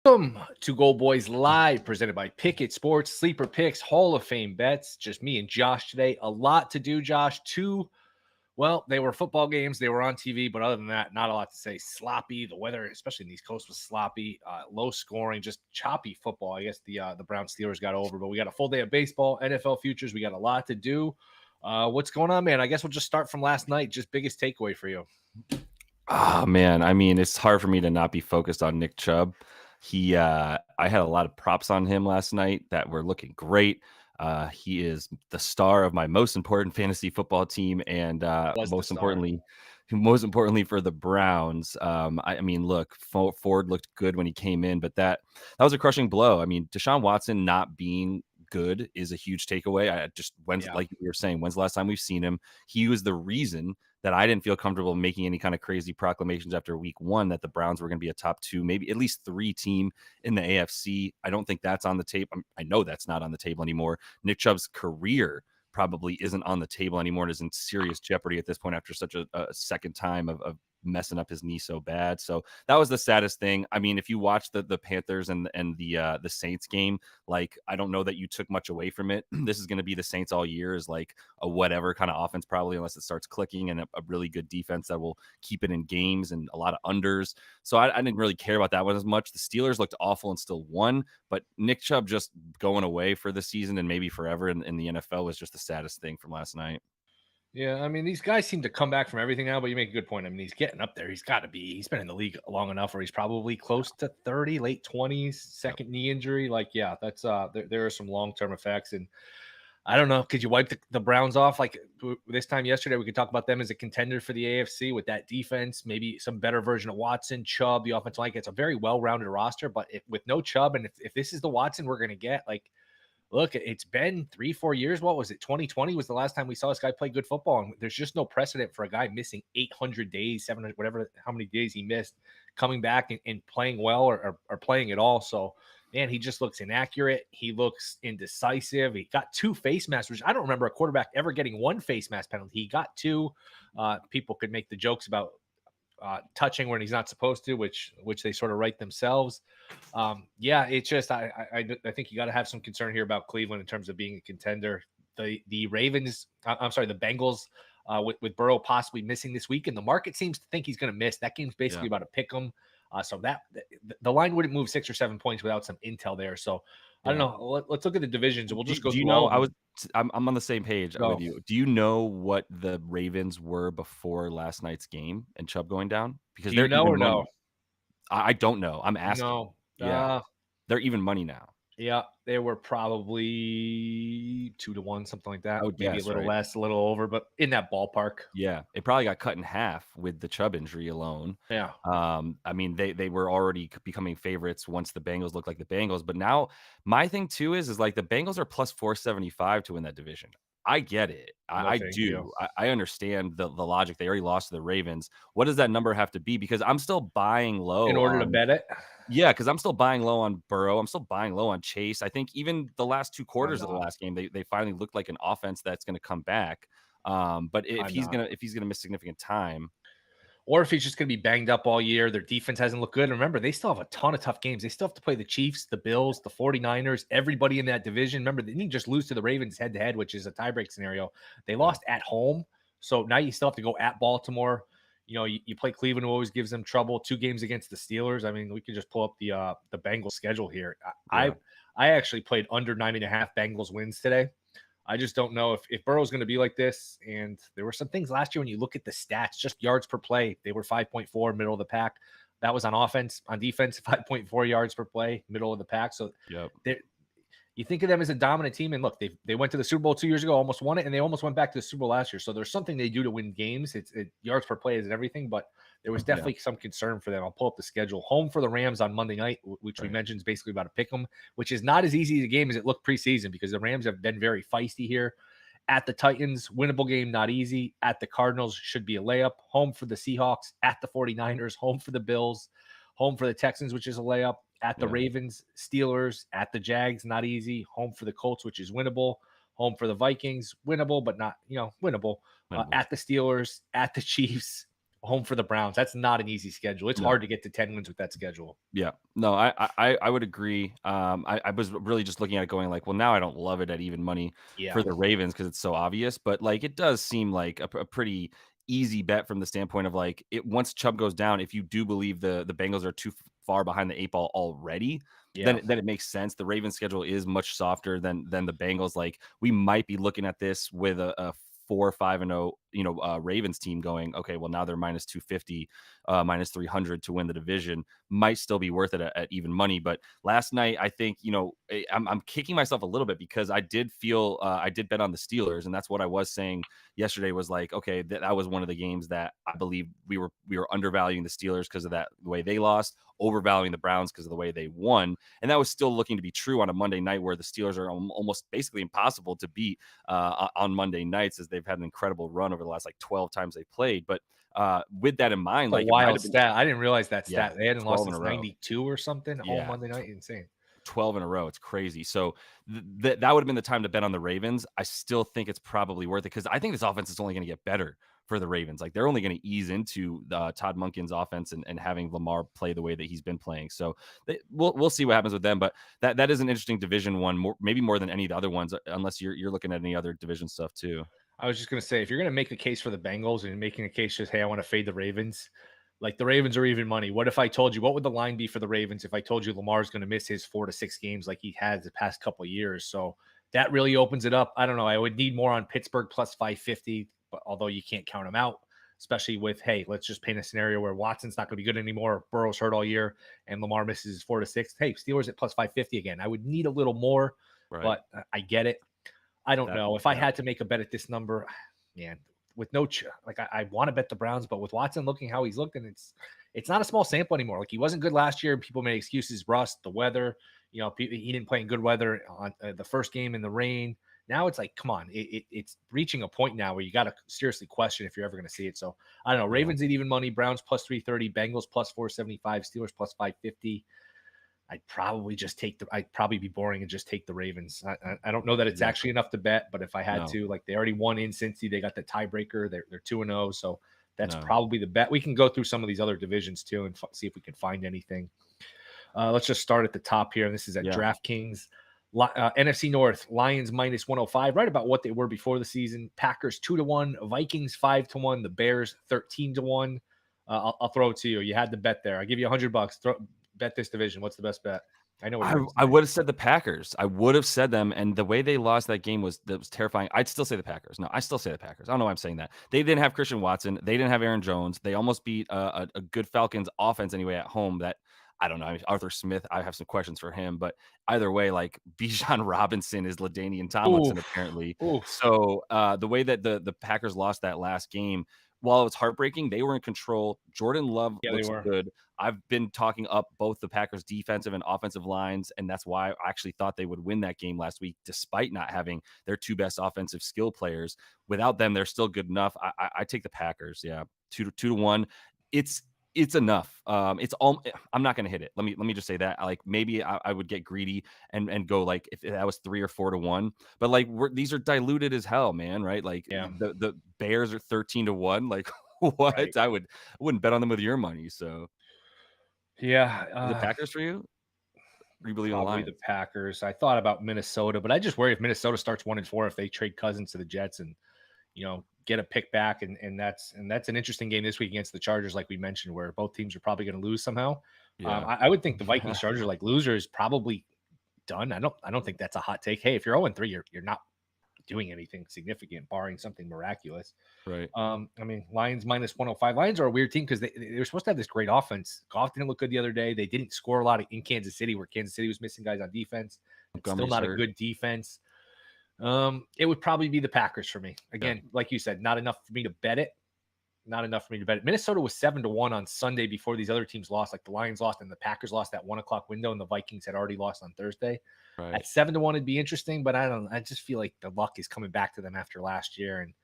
Welcome to Goldboys Live, presented by Pickett Sports, Sleeper Picks, Hall of Fame Bets. Just me and Josh today. A lot to do, Josh. They were football games. They were on TV, but other than that, not a lot to say. Sloppy. The weather, especially in the East Coast, was sloppy. Low scoring, just choppy football. I guess the Brown Steelers got over, but we got a full day of baseball, NFL futures. We got a lot to do. What's going on, man? I guess we'll just start from last night. Just biggest takeaway for you. Oh, man. I mean, it's hard for me to not be focused on Nick Chubb. I had a lot of props on him last night that were looking great. He is the star of my most important fantasy football team, and most importantly for the Browns. I mean, look, Ford looked good when he came in, but that was a crushing blow. I mean, Deshaun Watson not being good is a huge takeaway. Like you were saying, when's the last time we've seen him? He was the reason that I didn't feel comfortable making any kind of crazy proclamations after week one that the Browns were going to be a top two, maybe at least three team in the AFC. I don't think that's on the table. I know that's not on the table anymore. Nick Chubb's career probably isn't on the table anymore and is in serious jeopardy at this point after such a second time of messing up his knee so bad. So that was the saddest thing. I mean, if you watch the Panthers and the Saints game, like, I don't know that you took much away from it. This is going to be the Saints all year, is like a whatever kind of offense, probably, unless it starts clicking, and a really good defense that will keep it in games and a lot of unders. So I didn't really care about that one as much. The Steelers looked awful and still won, but Nick Chubb just going away for the season and maybe forever in the NFL was just the saddest thing from last night. Yeah, I mean, these guys seem to come back from everything now, but you make a good point. I mean, he's getting up there. He's been in the league long enough where he's probably close to 30, late 20s, second knee injury. Like, yeah, that's there are some long-term effects. And I don't know, could you wipe the Browns off? Like this time yesterday, we could talk about them as a contender for the AFC with that defense, maybe some better version of Watson, Chubb, the offensive line. It's a very well-rounded roster, but with no Chubb, and if this is the Watson we're going to get, like, look, it's been 3-4 years. What was it? 2020 was the last time we saw this guy play good football. And there's just no precedent for a guy missing 800 days, 700, whatever, how many days he missed, coming back and playing well or playing at all. So, man, he just looks inaccurate. He looks indecisive. He got 2 face masks, which I don't remember a quarterback ever getting 1 face mask penalty. He got 2. People could make the jokes about touching when he's not supposed to, which they sort of write themselves. It's just I think you got to have some concern here about Cleveland in terms of being a contender. The Bengals with Burrow possibly missing this week, and the market seems to think he's going to miss. That game's basically about to pick him. So that the line wouldn't move 6 or 7 points without some intel there. So I don't know. Let's look at the divisions, and we'll just go. Do you know? I'm on the same page with you. Do you know what the Ravens were before last night's game and Chubb going down? Because they're even money. No? I don't know. I'm asking. No. Yeah, they're even money now. Yeah, they were probably 2-1, something like that. Maybe a little less, a little over, but in that ballpark. Yeah, it probably got cut in half with the Chubb injury alone. Yeah. I mean, they were already becoming favorites once the Bengals looked like the Bengals. But now my thing too is like the Bengals are plus 475 to win that division. I get it. I do. I understand the logic. They already lost to the Ravens. What does that number have to be? Because I'm still buying low in order to bet it. Yeah, because I'm still buying low on Burrow. I'm still buying low on Chase. I think even the last 2 quarters of the last game, they finally looked like an offense that's going to come back. But if he's gonna miss significant time, or if he's just going to be banged up all year, their defense hasn't looked good. And remember, they still have a ton of tough games. They still have to play the Chiefs, the Bills, the 49ers, everybody in that division. Remember, they didn't just lose to the Ravens head-to-head, which is a tiebreak scenario. They lost at home. So now you still have to go at Baltimore. You know, you play Cleveland, who always gives them trouble. 2 games against the Steelers. I mean, we could just pull up the Bengals schedule here. I actually played under 9.5 Bengals wins today. I just don't know if Burrow's going to be like this. And there were some things last year when you look at the stats, just yards per play. They were 5.4, middle of the pack. That was on offense. On defense, 5.4 yards per play, middle of the pack. So you think of them as a dominant team. And look, they went to the Super Bowl 2 years ago, almost won it, and they almost went back to the Super Bowl last year. So there's something they do to win games. It's yards per play isn't everything, but there was definitely some concern for them. I'll pull up the schedule. Home for the Rams on Monday night, which we mentioned is basically about to pick them, which is not as easy a game as it looked preseason because the Rams have been very feisty here. At the Titans, winnable game, not easy. At the Cardinals, should be a layup. Home for the Seahawks. At the 49ers, home for the Bills. Home for the Texans, which is a layup. At the Ravens, Steelers. At the Jags, not easy. Home for the Colts, which is winnable. Home for the Vikings, winnable, but not, winnable. At the Steelers, at the Chiefs, home for the Browns. That's not an easy schedule. It's No. hard to get to 10 wins with that schedule. Yeah. No, I would agree. I was really just looking at it going like, well, now I don't love it at even money Yeah. for the Ravens because it's so obvious, but like it does seem like a pretty easy bet from the standpoint of like it once Chubb goes down, if you do believe the Bengals are too far behind the eight ball already, Yeah. then it makes sense. The Ravens schedule is much softer than the Bengals. Like we might be looking at this with a 4-5-0, Ravens team going, okay, well now they're minus 250, minus 300 to win the division might still be worth it at even money. But last night, I think I'm kicking myself a little bit because I did feel I did bet on the Steelers, and that's what I was saying yesterday. Was like, okay, that was one of the games that I believe we were undervaluing the Steelers because of that the way they lost, overvaluing the Browns because of the way they won, and that was still looking to be true on a Monday night where the Steelers are almost basically impossible to beat on Monday nights as they've had an incredible run over the last like 12 times they played. But with that in mind, A like it might wild have been stat. I didn't realize that yeah, stat. They hadn't lost 12 in since a row. 92 or something all Yeah, Monday night. Insane. 12 in a row. It's crazy. So that would have been the time to bet on the Ravens. I still think it's probably worth it because I think this offense is only going to get better for the Ravens. Like they're only going to ease into Todd Monken's offense and having Lamar play the way that he's been playing. So we'll see what happens with them. But that is an interesting division one, maybe more than any of the other ones, unless you're looking at any other division stuff too. I was just going to say, if you're going to make a case for the Bengals and making a case just, hey, I want to fade the Ravens, like the Ravens are even money. What if I told you, what would the line be for the Ravens if I told you Lamar's going to miss his 4 to 6 games like he has the past couple of years? So that really opens it up. I don't know. I would need more on Pittsburgh plus 550, but although you can't count them out, especially with, hey, let's just paint a scenario where Watson's not going to be good anymore. Burrow's hurt all year and Lamar misses his 4 to 6. Hey, Steelers at plus 550 again. I would need a little more, Right. but I get it. I don't know. If I Yeah. had to make a bet at this number, man, with no like I want to bet the Browns, but with Watson looking how he's looking, it's not a small sample anymore. Like he wasn't good last year, and people made excuses, rust, the weather. He didn't play in good weather on the first game in the rain. Now it's like, come on, it's reaching a point now where you got to seriously question if you're ever going to see it. So I don't know. Ravens at even money, Browns plus 330, Bengals plus 475, Steelers plus 550. I'd probably be boring and just take the Ravens. I don't know that it's actually enough to bet, but if I had to, like they already won in Cincy, they got the tiebreaker. They're 2-0, so that's probably the bet. We can go through some of these other divisions too and see if we can find anything. Let's just start at the top here. This is at DraftKings. NFC North, Lions minus 105, right about what they were before the season. Packers 2-1, Vikings 5-1, the Bears 13-1. I'll throw it to you. You had the bet there. I'll give you $100. Bet this division. What's the best bet? I know what I would have said the Packers. I would have said them, and the way they lost that game was terrifying. I'd still say the Packers. No, I still say the Packers. I don't know why I'm saying that. They didn't have Christian Watson. They didn't have Aaron Jones. They almost beat a good Falcons offense anyway at home. That I don't know. I mean, Arthur Smith. I have some questions for him, but either way, like Bijan Robinson is LaDainian Tomlinson apparently. So the way that the Packers lost that last game, while it was heartbreaking, they were in control. Jordan Love looks good. I've been talking up both the Packers' defensive and offensive lines, and that's why I actually thought they would win that game last week, despite not having their two best offensive skill players. Without them, they're still good enough. I take the Packers. Yeah, 2-1. It's enough. It's all. I'm not going to hit it. Let me just say that. Like maybe I would get greedy and go like if that was 3 or 4-1. But like these are diluted as hell, man. Right? Like the Bears are 13-1. Like what? Right. I wouldn't bet on them with your money. So yeah, the Packers for you? Or you believe in the probably Lions? the Packers. I thought about Minnesota, but I just worry if Minnesota starts 1-4 if they trade Cousins to the Jets and get a pick back, and that's an interesting game this week against the Chargers, like we mentioned, where both teams are probably going to lose somehow. Yeah. I would think the Vikings Chargers like loser is probably done. I don't think that's a hot take. Hey, if you're 0-3, you're not doing anything significant, barring something miraculous. Right. I mean, Lions minus 105. Lions are a weird team because they were supposed to have this great offense. Goff didn't look good the other day. They didn't score a lot in Kansas City, where Kansas City was missing guys on defense. It's still not a good defense. It would probably be the Packers for me. Again, like you said, not enough for me to bet it. Not enough for me to bet it. Minnesota was 7-1 on Sunday before these other teams lost. Like the Lions lost and the Packers lost that 1:00 window, and the Vikings had already lost on Thursday. Right. At 7-1, it'd be interesting, but I just feel like the luck is coming back to them after last year, and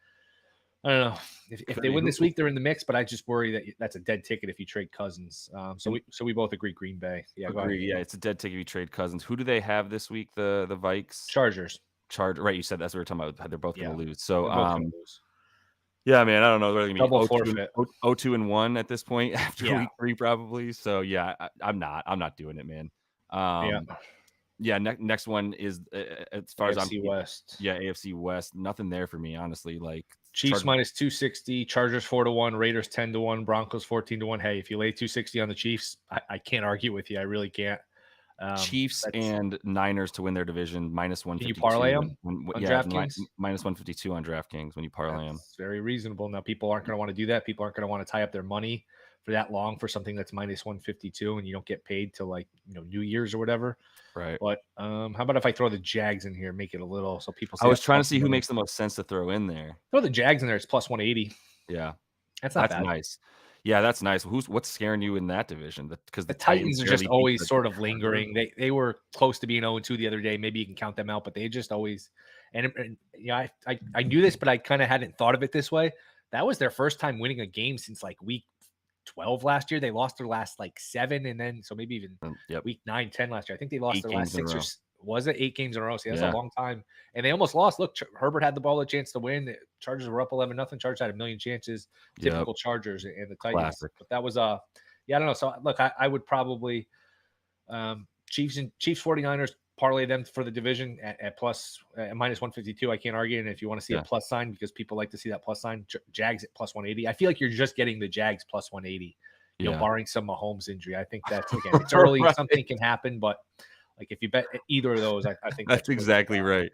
I don't know if they win this week, they're in the mix. But I just worry that that's a dead ticket if you trade Cousins. So we both agree Green Bay. Yeah, agree. Yeah, it's a dead ticket if you trade Cousins. Who do they have this week? The Vikes. Chargers. Right, you said that's what we were talking about. They're both going to lose. So lose. Yeah, man, I don't know. They're gonna be Double 0-2 forfeit. 0-2-1 at this point after Yeah, week 3 probably. So, yeah, I'm not doing it, man. yeah. Um, yeah, next one is, as far as I'm AFC West. yeah, AFC West, nothing there for me, honestly, like, Chiefs Chargers minus 260, Chargers 4-1, Raiders 10-1, Broncos 14-1. Hey, if you lay 260 on the Chiefs, I can't argue with you. I really can't. Chiefs That's and Niners to win their division, minus Can you parlay 152 them on yeah, DraftKings? minus 152 on DraftKings when you parlay them. That's very reasonable. Now, people aren't going to want to do that. People aren't going to want to tie up their money for that long for something that's minus 152 and you don't get paid till like, New Year's or whatever. Right. But how about if I throw the Jags in here, make it a little so people I say was that's trying to plus see who money. makes the most sense to throw in there. Throw the Jags in there. It's plus 180. Yeah. That's not That's bad. nice. Yeah, that's nice. What's scaring you in that division? Because The the Titans Titans are just barely beat always the sort of Chargers? lingering. They were close to being 0-2 the other day. Maybe you can count them out, but they just always and I knew this, but I kind of hadn't thought of it this way. That was their first time winning a game since like week 12 last year. They lost their last like 7 and then so maybe even Yep, week 9, 10 last year. I think they lost 8 their last games in a 6 or row. was it 8 games in a row? See, that's a Yeah, long time. And they almost lost. Look, Herbert had the ball a chance to win. The Chargers were up 11-0. Chargers had a million chances. yep, Typical Chargers and the Titans. classic. But that was yeah, I don't know. So look, I would probably Chiefs 49ers parlay them for the division at plus minus 152. I can't argue. And if you want to see a Yeah, plus sign because people like to see that plus sign, Jags at plus 180. I feel like you're just getting the Jags plus 180, yeah. barring some Mahomes injury. I think that's again, it's early, Right. something can happen, but like if you bet either of those, I think That's that's pretty exactly right.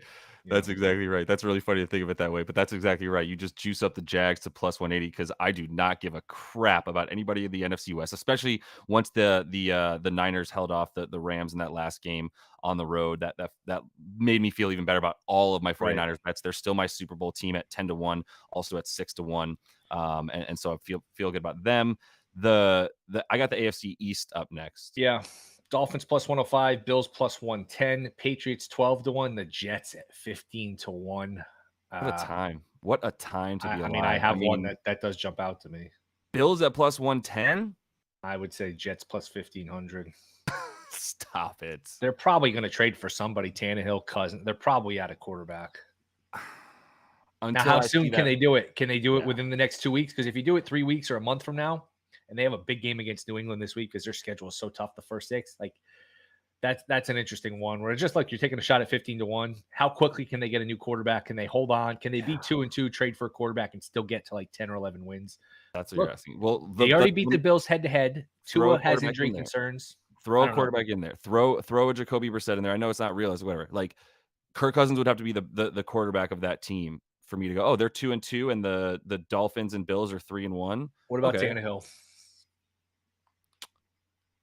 yeah. That's exactly right. That's really funny to think of it that way, but that's exactly right. You just juice up the Jags to plus 180 because I do not give a crap about anybody in the NFC West, especially once the Niners held off the Rams in that last game on the road. That made me feel even better about all of my Right. 49ers bets. They're still my Super Bowl team at 10-1, also at 6-1. And so I feel good about them. I got the AFC East up next. Yeah. Dolphins plus 105, Bills plus 110, Patriots 12-1, the Jets at 15-1. What a time. What a time to be I mean, I alive. I have one mean, that does jump out to me. Bills at plus 110? I would say Jets plus 1,500. Stop it. They're probably going to trade for somebody. Tannehill, Cousin. They're probably out of quarterback. Now, Until how I see soon can that. they do it? Can they do it Yeah, within the next 2 weeks? Because if you do it 3 weeks or a month from now, and they have a big game against New England this week because their schedule is so tough the first 6, like that's an interesting one where it's just like you're taking a shot at 15-1. How quickly can they get a new quarterback? Can they hold on? Can they be yeah. 2-2, trade for a quarterback, and still get to like 10 or 11 wins? That's what you're Look, asking. Well, they already beat the Bills head to head. throw a Tua has quarterback injury in there. concerns. Throw I a don't know. quarterback in there. Throw a Jacoby Brissett in there. I know it's not realistic, whatever. Like Kirk Cousins would have to be the quarterback of that team for me to go, oh, they're 2-2, and the Dolphins and Bills are 3-1. What about Okay. Tannehill?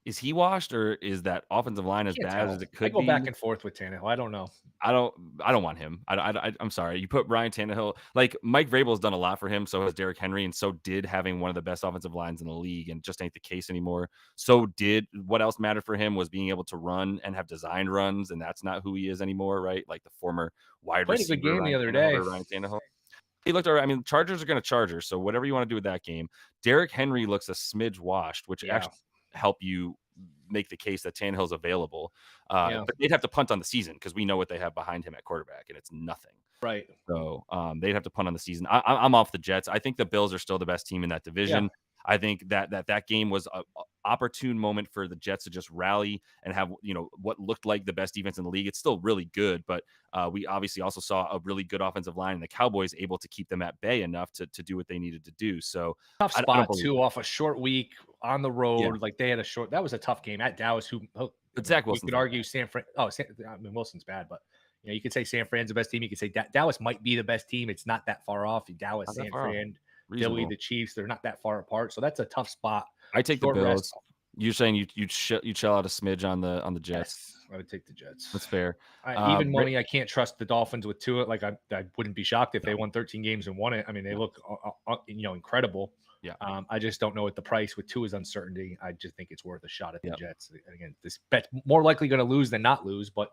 Is he washed, or is that offensive line as Can't bad tell. as it I could go back be? and forth with Tannehill. I don't know. I don't want him. I'm sorry. You put Ryan Tannehill, like Mike Vrabel's done a lot for him. So has Derrick Henry, and so did having one of the best offensive lines in the league, and just ain't the case anymore. So did what else mattered for him was being able to run and have designed runs, and that's not who he is anymore, right? Like the former wide Played a good receiver game the Ryan other Tannehill day. or Ryan Tannehill. He looked all right. I mean, Chargers are going to Chargers, so whatever you want to do with that game. Derrick Henry looks a smidge washed, which Yeah. actually help you make the case that Tannehill's available. Yeah. But they'd have to punt on the season because we know what they have behind him at quarterback, and it's nothing. Right. So they'd have to punt on the season. I'm off the Jets. I think the Bills are still the best team in that division. Yeah. I think that game was a opportune moment for the Jets to just rally and have what looked like the best defense in the league. It's still really good, but we obviously also saw a really good offensive line, and the Cowboys able to keep them at bay enough to do what they needed to do. So Tough I don't spot believe too, it. off a short week on the road. Yeah, Like they had that was a tough game at Dallas. but Zach You Wilson's could not argue San Fran. Oh, I mean Wilson's bad, but you could say San Fran's the best team. You could say Dallas might be the best team. It's not that far off. Dallas, not that San far off. Fran, Philly, Reasonable. the Chiefs. They're not that far apart. So that's a tough spot. I take the Short rest. Bills. You're saying you'd chill out a smidge on the Jets. Yes, I would take the Jets. That's fair. Even Ra- money, I can't trust the Dolphins with Tua. Like I wouldn't be shocked if they no, won 13 games and won it. I mean, they no. look, incredible. Yeah. I just don't know what the price with Tua's uncertainty. I just think it's worth a shot at the Yep. Jets. And again, this bet's more likely going to lose than not lose, but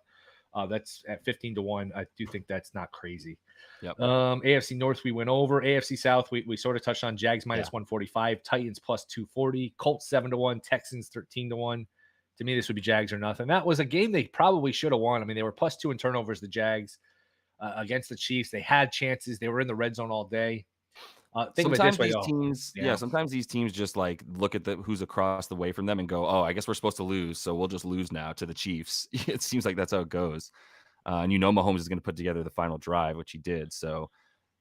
that's at 15-1. I do think that's not crazy. Yep. AFC North, we went over. AFC South, we sort of touched on Jags minus Yeah. 145, Titans plus 240, Colts 7-1, Texans 13-1. To me, this would be Jags or nothing. That was a game they probably should have won. I mean, they were plus 2 in turnovers, the Jags, against the Chiefs. They had chances. They were in the red zone all day. Think of it this Sometimes way, these though. teams, yeah, Yeah. sometimes these teams just like look at the who's across the way from them and go, "Oh, I guess we're supposed to lose, so we'll just lose now to the Chiefs." It seems like that's how it goes. And Mahomes is going to put together the final drive, which he did. So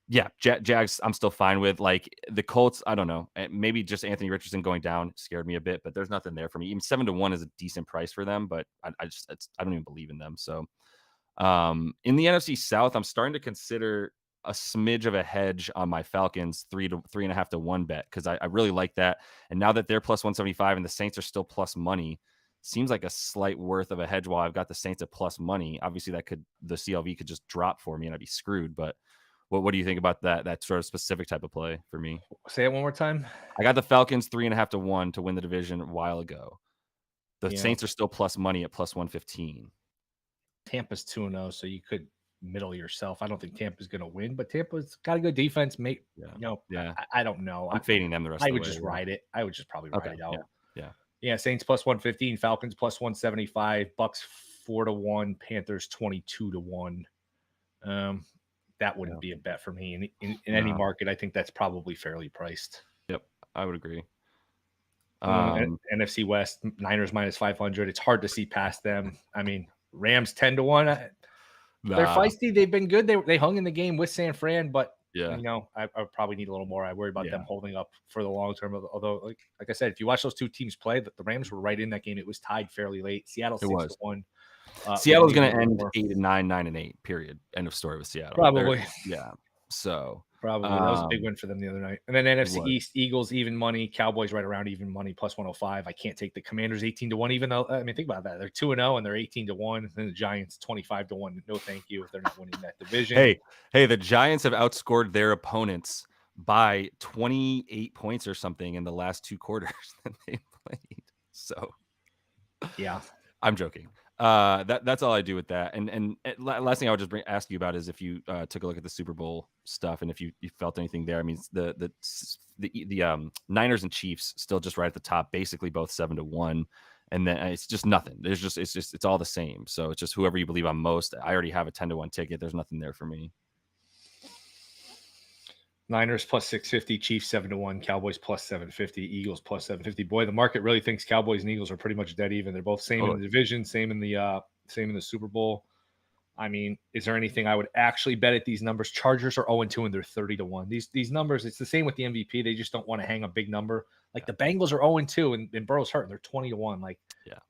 yeah, Jags, I'm still fine with. Like the Colts, I don't know. Maybe just Anthony Richardson going down scared me a bit, but there's nothing there for me. Even 7-1 is a decent price for them, but I don't even believe in them. So in the NFC South, I'm starting to consider a smidge of a hedge on my Falcons 3.5 to 1 bet because I really like that. And now that they're plus 175 and the Saints are still plus money, seems like a slight worth of a hedge while I've got the Saints at plus money. Obviously, the CLV could just drop for me and I'd be screwed. But what do you think about that sort of specific type of play for me? Say it one more time. I got the Falcons 3.5 to 1 to win the division a while ago. The Yeah. Saints are still plus money at plus 115. Tampa's 2-0, so you could middle yourself. I don't think Tampa's going to win, but Tampa's got a good defense. Yeah. You know, Yeah. I don't know. I'm fading them the rest I of the would way. just Yeah. ride it. I would just probably Okay. ride it out. Yeah. Yeah. Yeah, Saints plus 115, Falcons plus 175, Bucks 4-1, Panthers 22-1. That Yeah. wouldn't be a bet for me in any No. market. I think that's probably fairly priced. Yep. I would agree. NFC West, Niners minus 500. It's hard to see past them. I mean, Rams 10-1. They're Nah. feisty. They've been good. They hung in the game with San Fran, but Yeah. I would probably need a little more. I worry about Yeah. them holding up for the long term. Although, like I said, if you watch those two teams play, the Rams were right in that game. It was tied fairly late. Seattle It was. 6-1. Seattle's going Maybe a to little end more. 8-9, 9-8. Period. End of story with Seattle. Probably. Yeah. So Probably. That was a big win for them the other night. And then NFC was. East, Eagles, even money. Cowboys right around even money, plus 105. I can't take the Commanders 18-1, even though, I mean, think about that. They're 2-0 and they're 18-1. And then the Giants 25-1. No, thank you if they're not winning that division. Hey, the Giants have outscored their opponents by 28 points or something in the last 2 quarters that they played. So yeah. I'm joking. That's all I do with that. And last thing I would just ask you about is if you took a look at the Super Bowl stuff and if you felt anything there. I mean, the Niners and Chiefs still just right at the top, basically both 7-1, and then it's just nothing. It's all the same. So it's just whoever you believe on most. I already have a 10-1 ticket. There's nothing there for me. Niners plus 650, Chiefs 7-1, Cowboys plus 750, Eagles plus 750. Boy, the market really thinks Cowboys and Eagles are pretty much dead even. They're both same in the division, same in the Super Bowl. I mean, is there anything I would actually bet at these numbers? Chargers are 0-2 and they're 30-1. These numbers, it's the same with the MVP. They just don't want to hang a big number. Like the Bengals are 0-2 and Burrow's hurt and they're 20-1. Like,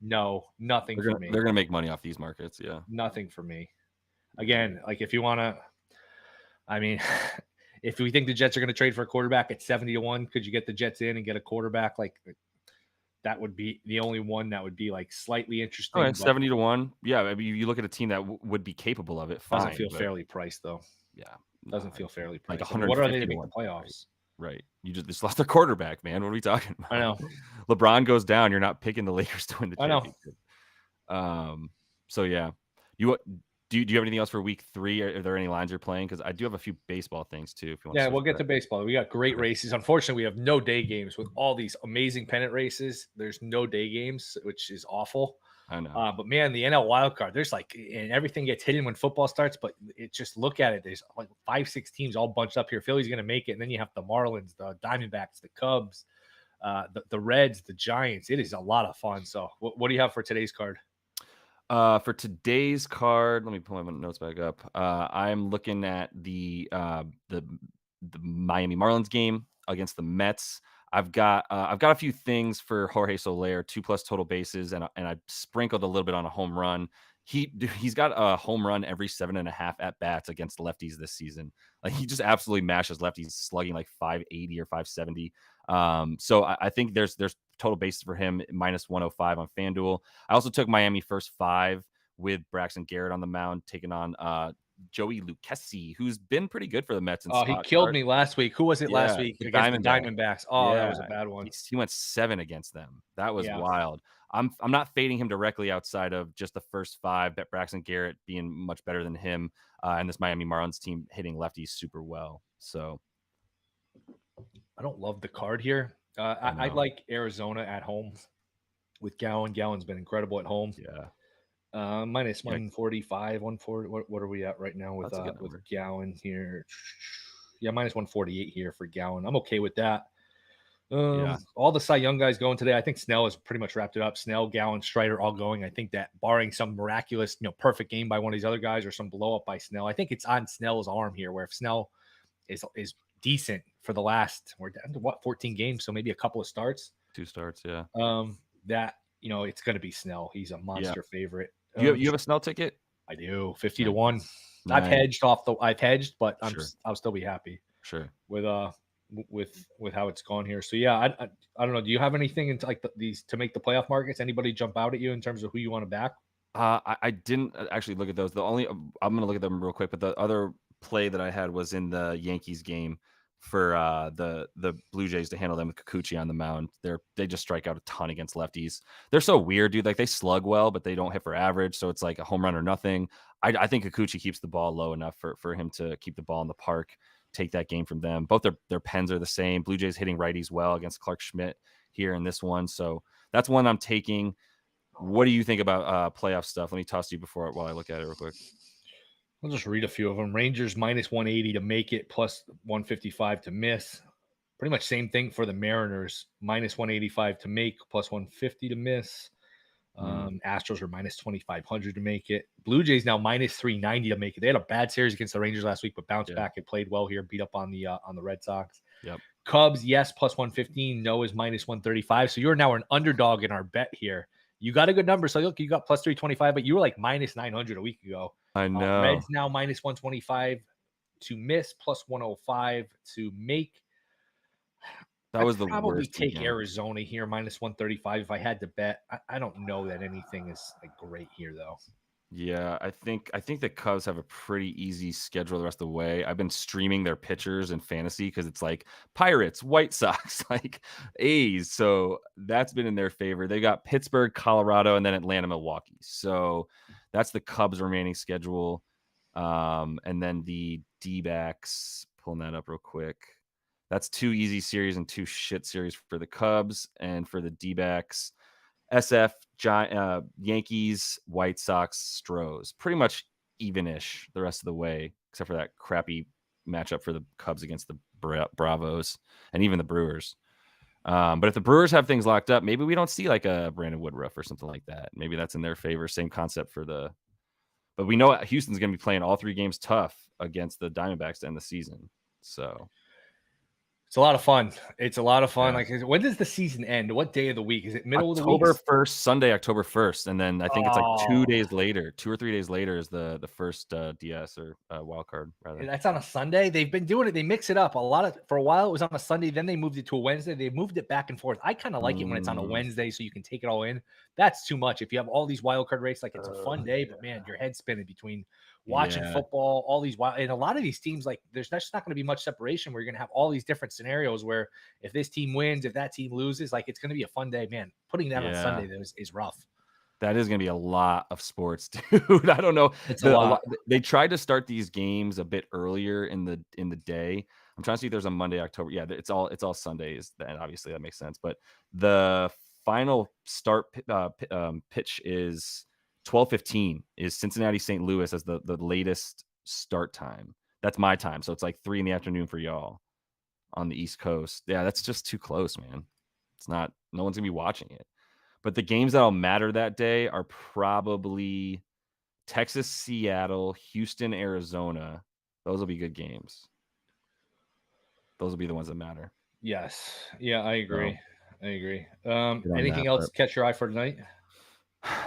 no, nothing for me. They're gonna make money off these markets. Yeah, nothing for me. Again, like if you want to, I mean. If we think the Jets are going to trade for a quarterback at 70-1, could you get the Jets in and get a quarterback? Like that would be the only one that would be like slightly interesting. All right, 70-1. Yeah, I mean, you look at a team that would be capable of it. Fine, doesn't feel fairly priced though. Yeah, doesn't feel fairly priced. Like I mean, what are they to make the playoffs? Right. You just lost a quarterback, man. What are we talking about? I know. LeBron goes down. You're not picking the Lakers to win the championship. I know. So yeah, do you have anything else for week 3? Are there any lines you're playing? Because I do have a few baseball things too. If you want, we'll get to baseball. We got great races. Unfortunately, we have no day games with all these amazing pennant races. There's no day games, which is awful. I know. But man, the NL wild card, there's like, and everything gets hidden when football starts. But it just look at it. There's like 5-6 teams all bunched up here. Philly's going to make it, and then you have the Marlins, the Diamondbacks, the Cubs, the Reds, the Giants. It is a lot of fun. So, what do you have for today's card? For today's card, let me pull my notes back up. I'm looking at the Miami Marlins game against the Mets. I've got a few things for Jorge Soler, 2+ total bases, and I sprinkled a little bit on a home run. He's got a home run every 7.5 at bats against lefties this season. Like he just absolutely mashes lefties, slugging like 580 or 570. So I think there's total bases for him minus 105 on FanDuel. I also took Miami first 5 with Braxton Garrett on the mound, taking on Joey Lucchesi, who's been pretty good for the Mets. He killed me last week. Who was it last week? Against the Diamondbacks. Oh, that was a bad one. He went 7 against them. That was wild. I'm not fading him directly outside of just the first 5, but Braxton Garrett being much better than him, and this Miami Marlins team hitting lefties super well. So I don't love the card here. I like Arizona at home with Gowan. Gowan's been incredible at home. Yeah. Minus 145, 140. What are we at right now with Gowan here? Yeah, minus 148 here for Gallen. I'm okay with that. Yeah. All the Cy Young guys going today. I think Snell has pretty much wrapped it up. Snell, Gallen, Strider all going. I think that barring some miraculous, perfect game by one of these other guys or some blow up by Snell, I think it's on Snell's arm here. Where if Snell is decent for the last, we're down to 14 games, so maybe a couple of starts. 2 starts, yeah. That it's going to be Snell. He's a Yeah. monster favorite. You have a Snell ticket? I do 50 to 1. I've Nice. hedged, but Sure. I'll still be happy Sure. with how it's gone here. So yeah, I don't know. Do you have anything into like these to make the playoff markets? Anybody jump out at you in terms of who you want to back? I didn't actually look at those. The only I'm gonna look at them real quick, but the other play that I had was in the Yankees game for the Blue Jays to handle them with Kikuchi on the mound. They just strike out a ton against lefties. They're so weird, dude. Like they slug well, but they don't hit for average, so it's like a home run or nothing. I think Kikuchi keeps the ball low enough for him to keep the ball in the park, take that game from them. Both their pens are the same. Blue Jays hitting righties well against Clark Schmidt here in this one, so that's one I'm taking. What do you think about playoff stuff? Let me toss to you while I look at it real quick. I'll just read a few of them. Rangers minus 180 to make it, plus 155 to miss. Pretty much same thing for the Mariners. Minus 185 to make, plus 150 to miss. Astros are minus 2,500 to make it. Blue Jays now minus 390 to make it. They had a bad series against the Rangers last week, but bounced back and played well here, beat up on the Red Sox. Yep. Cubs, yes, plus 115. No is minus 135. So you're now an underdog in our bet here. You got a good number. So look, you got plus 325, but you were like minus 900 a week ago. I know. Reds now minus 125 to miss, plus 105 to make. That was the probably worst take weekend. Arizona here, minus 135 if I had to bet. I don't know that anything is like great here, though. Yeah, I think the Cubs have a pretty easy schedule the rest of the way. I've been streaming their pitchers in fantasy because it's like Pirates, White Sox, like A's. So that's been in their favor. They got Pittsburgh, Colorado, and then Atlanta, Milwaukee. So that's the Cubs' remaining schedule. And then the D-backs, pulling that up real quick. That's 2 easy series and 2 shit series for the Cubs, and for the D-backs, SF, Yankees, White Sox, Stros. Pretty much even-ish the rest of the way, except for that crappy matchup for the Cubs against the Bravos and even the Brewers. But if the Brewers have things locked up, maybe we don't see like a Brandon Woodruff or something like that. Maybe that's in their favor. Same concept for but we know Houston's going to be playing all 3 games tough against the Diamondbacks to end the season. So it's a lot of fun. It's a lot of fun. Yeah. Like, when does the season end? What day of the week? Is it middle of the week? October 1st, Sunday, October 1st. And then I think it's like 2 days later, 2 or 3 days later is the first DS or wild card, rather. That's on a Sunday. They've been doing it. They mix it up for a while. It was on a Sunday. Then they moved it to a Wednesday. They moved it back and forth. I kind of like it when it's on a Wednesday so you can take it all in. That's too much. If you have all these wild card races, like it's a fun day, but man, your head's spinning between watching football, all these and a lot of these teams, like there's just not going to be much separation where you're going to have all these different scenarios where if this team wins, if that team loses, like it's going to be a fun day, man. Putting that on Sunday is rough. That is going to be a lot of sports, dude. I don't know. It's a lot. They tried to start these games a bit earlier in the day. I'm trying to see if there's a Monday, October. Yeah, it's all Sundays. Then obviously that makes sense. But the final start pitch is 12:15. Is Cincinnati St. Louis as the latest start time. That's my time. So it's like 3 p.m. for y'all on the East Coast. Yeah, that's just too close, man. It's not. No one's gonna be watching it. But the games that'll matter that day are probably Texas, Seattle, Houston, Arizona. Those will be good games. Those will be the ones that matter. Yes. Yeah, I agree. So, I agree. Anything else catch your eye for tonight?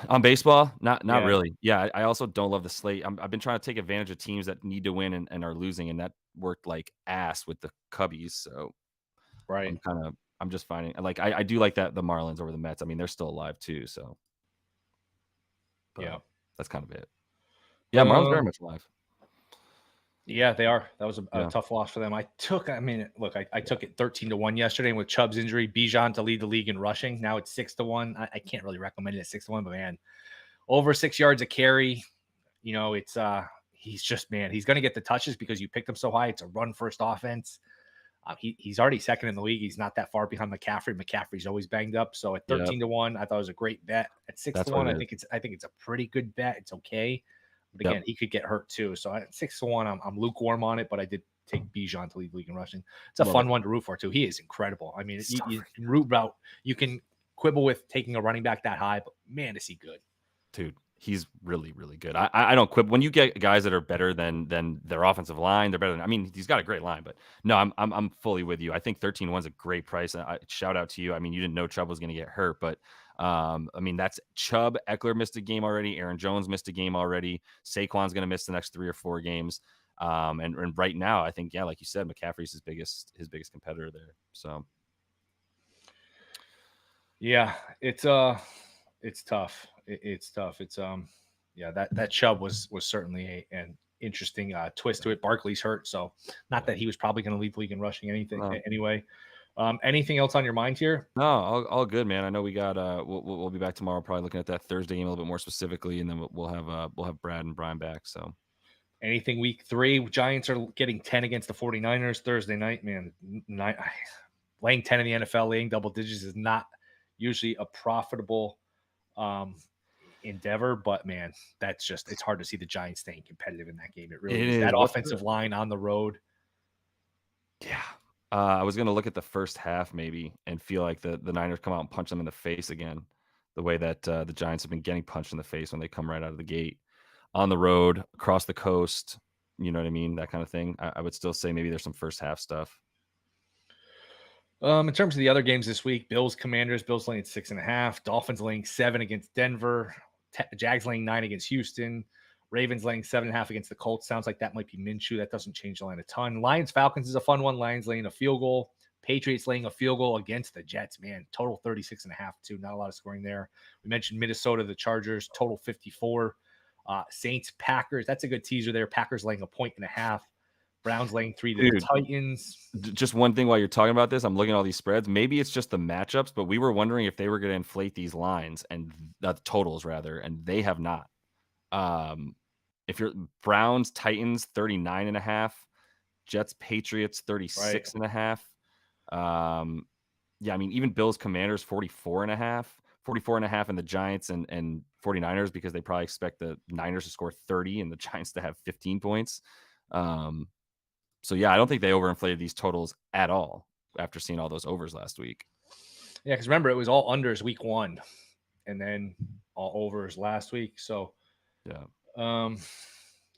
On baseball? Not really. Yeah, I also don't love the slate. I've been trying to take advantage of teams that need to win and are losing, and that worked like ass with the Cubbies. So right. I'm just finding like I do like that the Marlins over the Mets. I mean, they're still alive too. So that's kind of it. Yeah, Marlins very much alive. Yeah, they are. That was a tough loss for them. I took it 13-1 yesterday, and with Chubb's injury, Bijan to lead the league in rushing. Now it's 6-1. I can't really recommend it at 6-1, but man, over 6 yards a carry. It's he's just, man, he's going to get the touches because you picked him so high. It's a run first offense. He's already second in the league. He's not that far behind McCaffrey. McCaffrey's always banged up. So at 13-1, I thought it was a great bet. At 6-1, I think it's a pretty good bet. It's okay. But again, he could get hurt too. So at 6-1, I'm lukewarm on it, but I did take Bijan to lead the league in rushing. It's a Love fun it. one to root for too. He is incredible. I mean, So you can root about, you can quibble with taking a running back that high, but man, is he good. Dude, he's really, really good. I don't quit when you get guys that are better than their offensive line. They're better than, I mean, he's got a great line, but no, I'm fully with you. I think 13-1's a great price. Shout out to you. I mean, you didn't know Chubb was going to get hurt, but I mean, that's Chubb. Eckler missed a game already. Aaron Jones missed a game already. Saquon's going to miss the next 3 or 4 games. And right now, I think, yeah, like you said, McCaffrey's his biggest competitor there. So yeah, it's tough. It's tough. It's yeah, that Chubb was certainly an interesting twist to it. Barkley's hurt, so not that he was probably going to lead the league in rushing anyway. Anything else on your mind here? no, all good, man. I know we got we'll be back tomorrow, probably looking at that Thursday game a little bit more specifically, and then we'll have Brad and Brian back. So Anything week 3? Giants are getting 10 against the 49ers Thursday night, man. Laying 10 in the NFL, laying double digits is not usually a profitable endeavor, but man, it's hard to see the Giants staying competitive in that game. It really is. That offensive line on the road. Yeah. I was going to look at the first half maybe and feel like the Niners come out and punch them in the face again, the way that the Giants have been getting punched in the face when they come right out of the gate on the road, across the coast. You know what I mean? That kind of thing. I would still say maybe there's some first half stuff. In terms of the other games this week, Bills, Commanders, Bills laying 6.5, Dolphins laying 7 against Denver, Jags laying 9 against Houston, Ravens laying 7.5 against the Colts. Sounds like that might be Minshew. That doesn't change the line a ton. Lions, Falcons is a fun one. Lions laying a field goal. Patriots laying a field goal against the Jets. Man, total 36.5 too. Not a lot of scoring there. We mentioned Minnesota, the Chargers, total 54. Saints, Packers. That's a good teaser there. Packers laying 1.5. Browns laying 3 to the Titans. Just one thing while you're talking about this, I'm looking at all these spreads. Maybe it's just the matchups, but we were wondering if they were going to inflate these lines and the totals rather, and they have not. If you're Browns, Titans, 39.5, Jets, Patriots, 36.5. Yeah, I mean, even Bills, Commanders, 44.5, and the Giants and 49ers, because they probably expect the Niners to score 30 and the Giants to have 15 points. So yeah, I don't think they overinflated these totals at all after seeing all those overs last week. Yeah, because remember, it was all unders week 1 and then all overs last week. So yeah.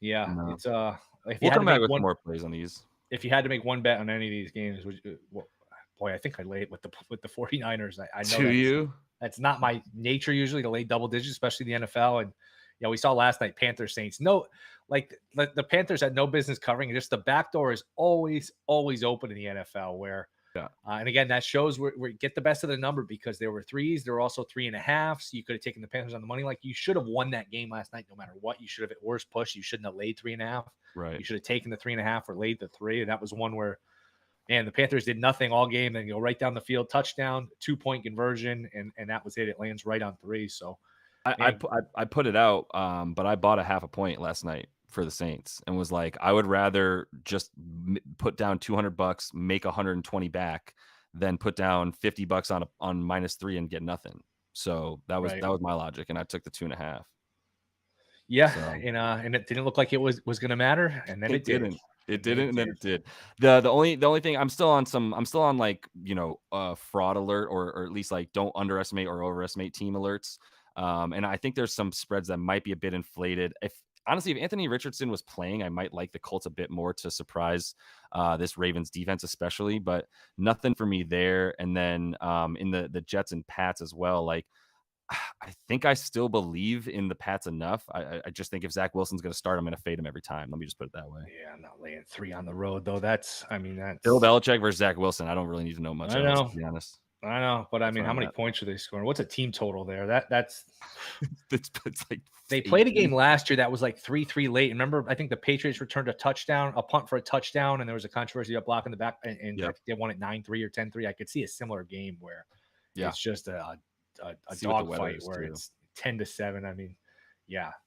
It's if we'll come back with more plays on these. If you had to make one bet on any of these games, boy, I think I lay it with the 49ers. I know that's not my nature usually to lay double digits, especially the NFL. And yeah, we saw last night Panthers Saints. No, like the Panthers had no business covering. Just the back door is always open in the NFL. Where and again, that shows where get the best of the number, because there were 3s. There were also 3.5. So you could have taken the Panthers on the money. Like, you should have won that game last night, no matter what. You should have, at worst push, you shouldn't have laid 3.5. Right. You should have taken the 3.5 or laid the 3. And that was one where, man, the Panthers did nothing all game. Then go right down the field, touchdown, 2-point conversion, and that was it. It lands right on 3. So I put it out, but I bought a half a point last night for the Saints and was like, I would rather just put down $200, make 120 back, than put down $50 on -3 and get nothing. So that was my logic, and I took the 2.5. Yeah, so, and it didn't look like it was going to matter, and then it didn't. It didn't, and then it did. The only thing, I'm still on like, fraud alert, or at least like don't underestimate or overestimate team alerts. And I think there's some spreads that might be a bit inflated. Honestly, if Anthony Richardson was playing, I might like the Colts a bit more to surprise this Ravens defense, especially, but nothing for me there. And then in the Jets and Pats as well, like, I think I still believe in the Pats enough. I just think if Zach Wilson's going to start, I'm going to fade him every time. Let me just put it that way. Yeah, I'm not laying 3 on the road, though. That's Bill Belichick versus Zach Wilson. I don't really need to know much else, to be honest. I know, but I mean, how many points are they scoring? What's a team total there? That's it's like they played a game last year that was like 3-3 late. Remember, I think the Patriots returned a punt for a touchdown, and there was a controversy of blocking the back, and they won it 9-3 or 10-3. I could see a similar game where it's just a dogfight where it's 10-7. I mean,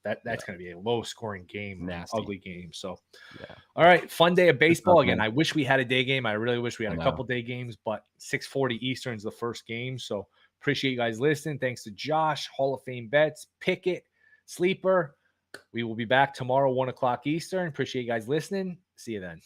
that's going to be a low scoring game, ugly game. So, all right, fun day of baseball again. I wish we had a day game. I really wish we had a couple day games, but 6:40 Eastern is the first game. So appreciate you guys listening. Thanks to Josh, Hall of Fame Bets, Pickett, Sleeper. We will be back tomorrow, 1:00 Eastern. Appreciate you guys listening. See you then.